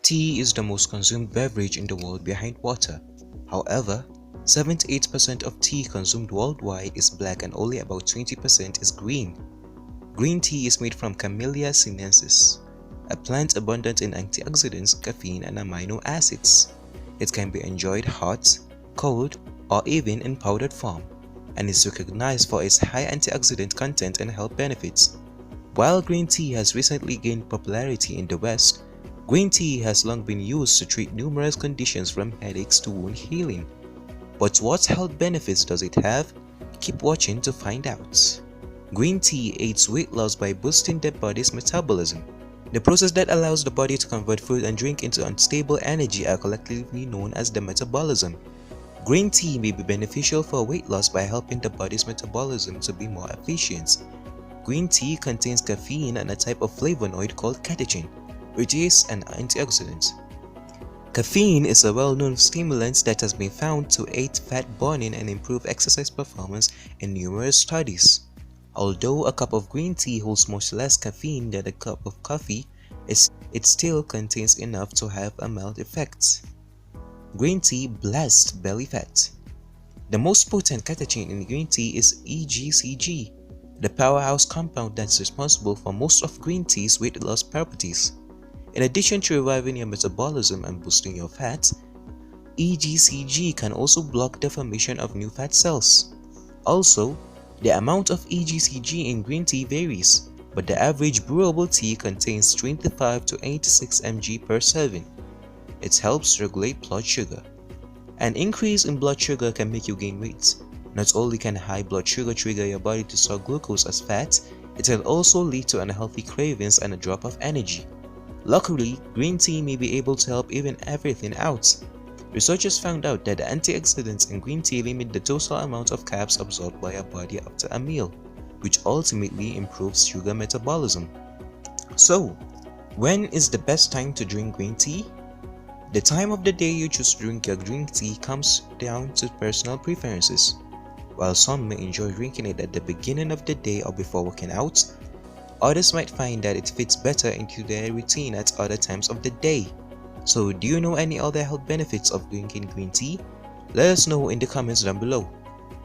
Tea is the most consumed beverage in the world behind water. However, 78% of tea consumed worldwide is black and only about 20% is green. Green tea is made from Camellia Sinensis, a plant abundant in antioxidants, caffeine, and amino acids. It can be enjoyed hot, cold, or even in powdered form, and is recognized for its high antioxidant content and health benefits. While green tea has recently gained popularity in the West, green tea has long been used to treat numerous conditions from headaches to wound healing. But what health benefits does it have? Keep watching to find out. Green tea aids weight loss by boosting the body's metabolism. The process that allows the body to convert food and drink into unstable energy are collectively known as the metabolism. Green tea may be beneficial for weight loss by helping the body's metabolism to be more efficient. Green tea contains caffeine and a type of flavonoid called catechin, which is an antioxidant. Caffeine is a well-known stimulant that has been found to aid fat burning and improve exercise performance in numerous studies. Although a cup of green tea holds much less caffeine than a cup of coffee, it still contains enough to have a mild effect. Green tea blasts belly fat. The most potent catechin in green tea is EGCG, the powerhouse compound that's responsible for most of green tea's weight loss properties. In addition to reviving your metabolism and boosting your fat, EGCG can also block the formation of new fat cells. Also, the amount of EGCG in green tea varies, but the average brewable tea contains 25 to 86 mg per serving. It helps regulate blood sugar. An increase in blood sugar can make you gain weight. Not only can high blood sugar trigger your body to store glucose as fat, it can also lead to unhealthy cravings and a drop of energy. Luckily, green tea may be able to help even everything out. Researchers found out that the antioxidants in green tea limit the total amount of carbs absorbed by your body after a meal, which ultimately improves sugar metabolism. So, when is the best time to drink green tea? The time of the day you choose to drink your green tea comes down to personal preferences. While some may enjoy drinking it at the beginning of the day or before working out, others might find that it fits better into their routine at other times of the day. So, do you know any other health benefits of drinking green tea? Let us know in the comments down below.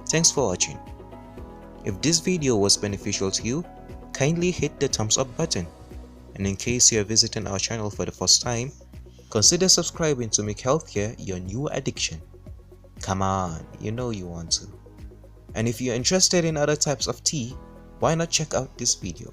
Thanks for watching. If this video was beneficial to you, kindly hit the thumbs up button. And in case you are visiting our channel for the first time, consider subscribing to make healthcare your new addiction. Come on, you know you want to. And if you're interested in other types of tea, why not check out this video?